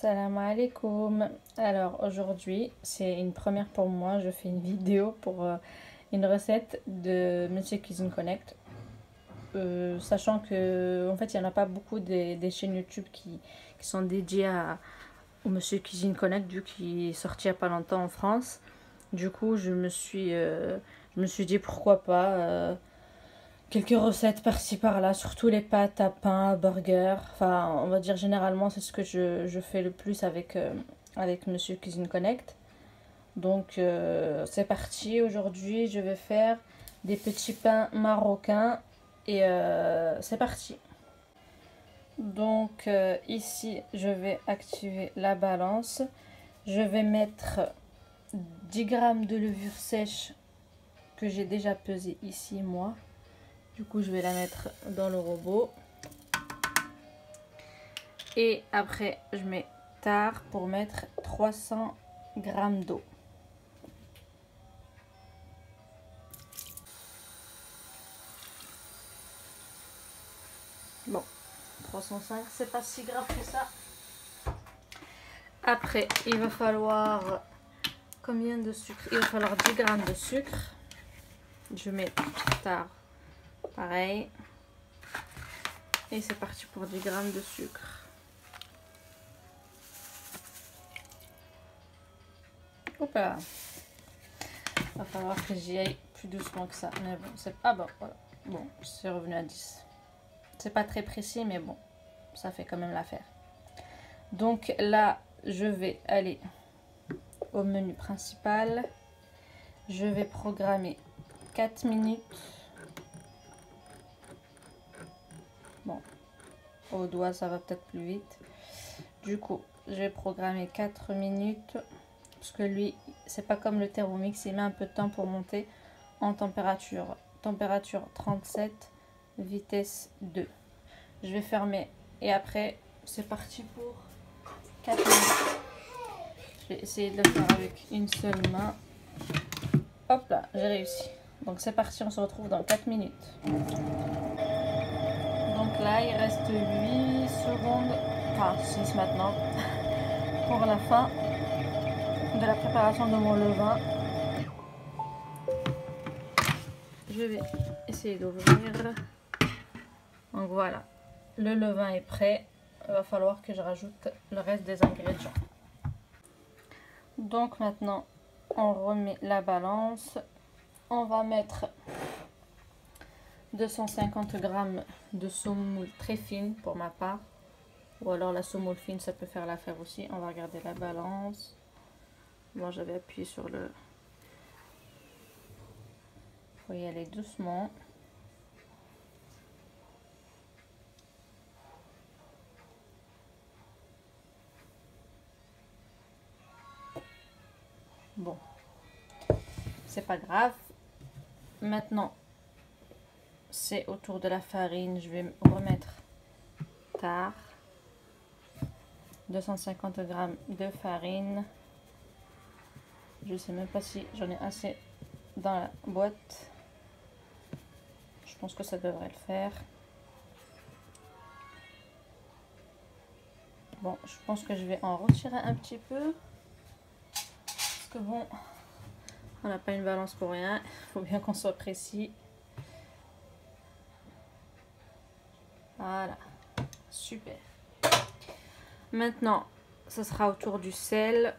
Salam alaikum. Alors aujourd'hui, c'est une première pour moi. Je fais une vidéo pour une recette de Monsieur Cuisine Connect. Sachant que en fait, il n'y en a pas beaucoup des chaînes YouTube qui sont dédiées au Monsieur Cuisine Connect, vu qu'il est sorti il n'y a pas longtemps en France. Du coup, je me suis dit pourquoi pas. Quelques recettes par-ci par-là, surtout les pâtes à pain, à burger. Enfin, on va dire généralement, c'est ce que je fais le plus avec Monsieur Cuisine Connect. Donc, c'est parti. Aujourd'hui, je vais faire des petits pains marocains. Et c'est parti. Donc, ici, je vais activer la balance. Je vais mettre 10 grammes de levure sèche que j'ai déjà pesé ici, moi. Du coup, je vais la mettre dans le robot. Et après, je mets tare pour mettre 300 grammes d'eau. Bon, 305, c'est pas si grave que ça. Après, il va falloir combien de sucre? Il va falloir 10 grammes de sucre. Je mets tare, pareil. Et c'est parti pour 10 grammes de sucre. Hop là. Il va falloir que j'y aille plus doucement que ça. Mais bon, c'est... Ah bon, voilà. Bon, c'est revenu à 10. C'est pas très précis, mais bon, ça fait quand même l'affaire. Donc là, je vais aller au menu principal. Je vais programmer 4 minutes. Bon, au doigt, ça va peut-être plus vite. Du coup, je vais programmer 4 minutes. Parce que lui, c'est pas comme le Thermomix, il met un peu de temps pour monter en température. Température 37, vitesse 2. Je vais fermer et après, c'est parti pour 4 minutes. Je vais essayer de le faire avec une seule main. Hop là, j'ai réussi. Donc c'est parti, on se retrouve dans 4 minutes. Donc là, il reste 8 secondes, enfin 6 maintenant, pour la fin de la préparation de mon levain. Je vais essayer d'ouvrir. Donc voilà, le levain est prêt. Il va falloir que je rajoute le reste des ingrédients. Donc maintenant, on remet la balance. On va mettre 250 grammes de semoule très fine pour ma part. Ou alors la semoule fine, ça peut faire l'affaire aussi. On va regarder la balance. Bon, j'avais appuyé sur le... Il faut y aller doucement. Bon, c'est pas grave. Maintenant, c'est autour de la farine. Je vais remettre tare. 250 grammes de farine. Je sais même pas si j'en ai assez dans la boîte. Je pense que ça devrait le faire. Bon, je pense que je vais en retirer un petit peu. Parce que bon, on n'a pas une balance pour rien. Il faut bien qu'on soit précis. Voilà. Super. Maintenant, ce sera autour du sel.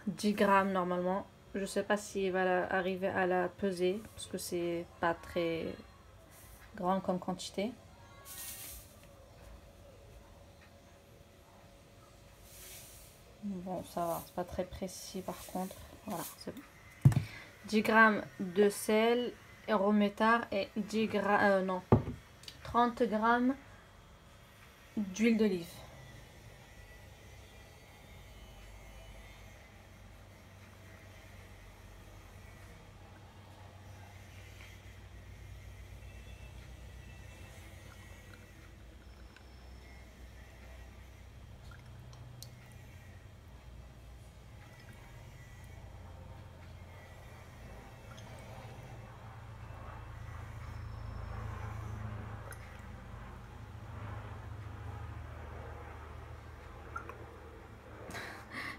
10 grammes normalement. Je sais pas s'il va arriver à la peser. Parce que c'est pas très grand comme quantité. Bon, ça va, c'est pas très précis par contre. Voilà, c'est bon. 10 grammes de sel et remétard et 10 grammes, non, 30 grammes d'huile d'olive.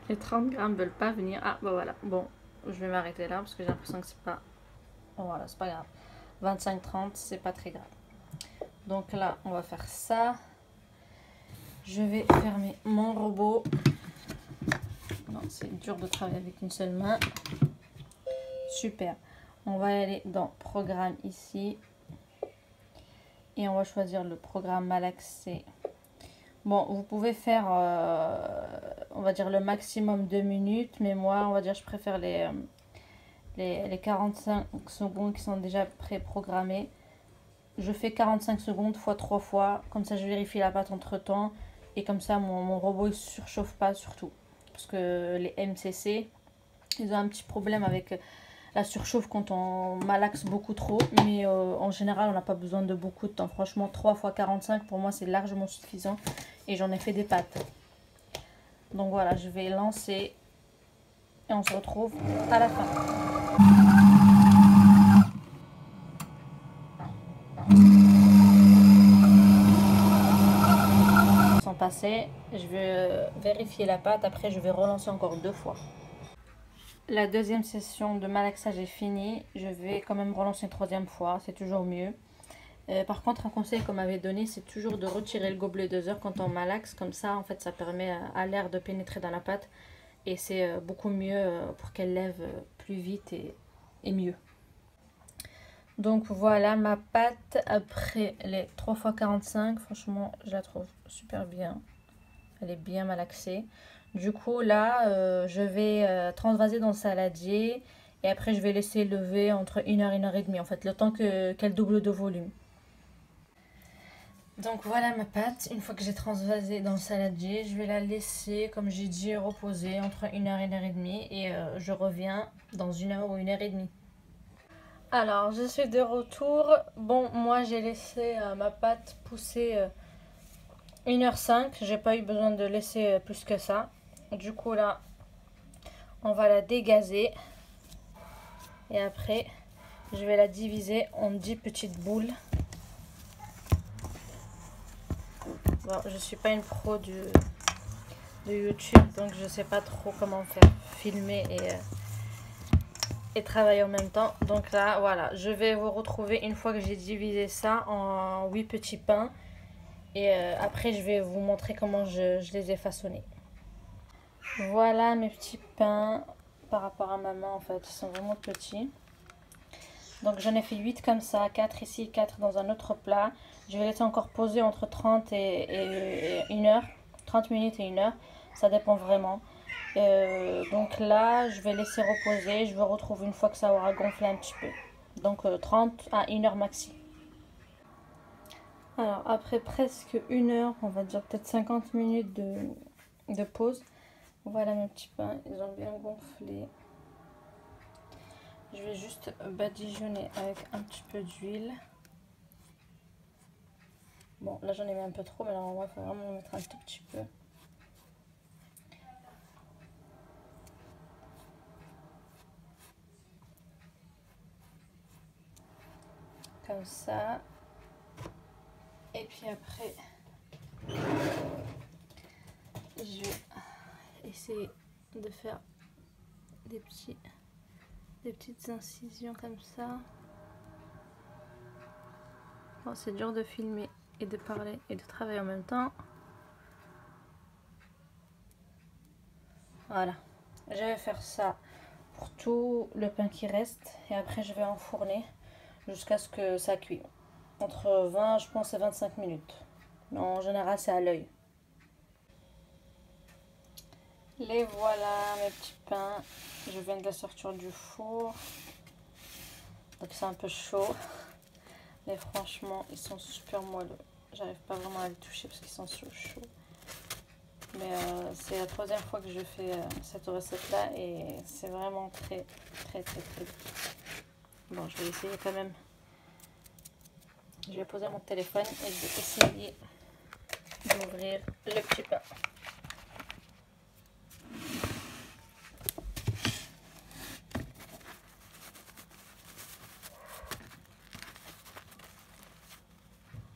Les 30 grammes veulent pas venir. Ah bah voilà, bon, je vais m'arrêter là parce que j'ai l'impression que c'est pas... Oh, voilà, c'est pas grave. 25-30, c'est pas très grave. Donc là, on va faire ça. Je vais fermer mon robot. Non, c'est dur de travailler avec une seule main. Super. On va aller dans programme ici. Et on va choisir le programme malaxé. Bon, vous pouvez faire, on va dire le maximum 2 minutes. Mais moi, on va dire, je préfère les 45 secondes qui sont déjà pré-programmées. Je fais 45 secondes fois 3 fois. Comme ça, je vérifie la pâte entre temps. Et comme ça, mon robot ne surchauffe pas surtout. Parce que les MCC, ils ont un petit problème avec la surchauffe quand on malaxe beaucoup trop. Mais en général, on n'a pas besoin de beaucoup de temps. Franchement, 3 fois 45, pour moi, c'est largement suffisant. Et j'en ai fait des pâtes. Donc voilà, je vais lancer. Et on se retrouve à la fin. Sont passés. Je vais vérifier la pâte. Après, je vais relancer encore 2 fois. La deuxième session de malaxage est finie. Je vais quand même relancer une 3e fois. C'est toujours mieux. Par contre, un conseil qu'on m'avait donné, c'est toujours de retirer le gobelet 2 heures quand on malaxe. Comme ça, en fait, ça permet à l'air de pénétrer dans la pâte. Et c'est beaucoup mieux pour qu'elle lève plus vite et mieux. Donc voilà ma pâte après les 3 fois 45. Franchement, je la trouve super bien. Elle est bien malaxée. Du coup, là, je vais transvaser dans le saladier. Et après, je vais laisser lever entre 1 heure et 1 heure et demie. En fait, le temps qu'elle double de volume. Donc voilà ma pâte. Une fois que j'ai transvasé dans le saladier, je vais la laisser, comme j'ai dit, reposer entre 1 heure et 1 heure et demie. Et je reviens dans 1 heure ou 1 heure et demie. Alors, je suis de retour. Bon, moi, j'ai laissé ma pâte pousser 1h05. J'ai pas eu besoin de laisser plus que ça. Du coup, là, on va la dégazer. Et après, je vais la diviser en 10 petites boules. Bon, je suis pas une pro de YouTube, donc je sais pas trop comment faire filmer et travailler en même temps. Donc là, voilà, je vais vous retrouver une fois que j'ai divisé ça en 8 petits pains. Et après, je vais vous montrer comment je les ai façonnés. Voilà mes petits pains par rapport à ma main, en fait, ils sont vraiment petits. Donc j'en ai fait 8 comme ça, 4 ici, 4 dans un autre plat. Je vais laisser encore poser entre 30 et 1 heure, 30 minutes et 1 heure, ça dépend vraiment. Donc là, je vais laisser reposer, je vais retrouver une fois que ça aura gonflé un petit peu. Donc 30 à 1 heure maxi. Alors après presque 1 heure, on va dire peut-être 50 minutes de pause. Voilà mes petits pains, ils ont bien gonflé. Je vais juste badigeonner avec un petit peu d'huile. Bon, là j'en ai mis un peu trop, mais là on va vraiment mettre un tout petit peu. Comme ça. Et puis après, je vais essayer de faire des petites incisions comme ça. Bon, c'est dur de filmer et de parler et de travailler en même temps. Voilà, je vais faire ça pour tout le pain qui reste et après je vais enfourner jusqu'à ce que ça cuit. Entre 20, je pense, et 25 minutes. Mais en général, c'est à l'œil. Les voilà, mes petits pains. Je viens de les sortir du four. Donc c'est un peu chaud. Mais franchement, ils sont super moelleux. J'arrive pas vraiment à les toucher parce qu'ils sont chauds. Mais c'est la 3e fois que je fais cette recette-là. Et c'est vraiment très bon. Bon, je vais essayer quand même. Je vais poser mon téléphone et je vais essayer d'ouvrir le petit pain.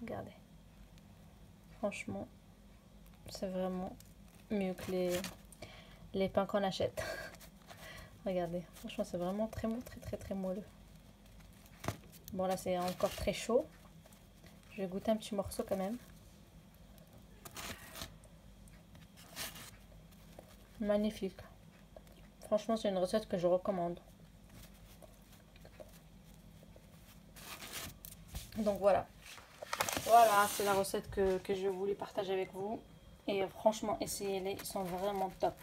Regardez. Franchement, c'est vraiment mieux que les pains qu'on achète. Regardez, franchement c'est vraiment très très moelleux. Bon là c'est encore très chaud. Je vais goûter un petit morceau quand même. Magnifique. Franchement c'est une recette que je recommande. Donc voilà. Voilà, c'est la recette que je voulais partager avec vous. Et franchement, essayez-les, ils sont vraiment top.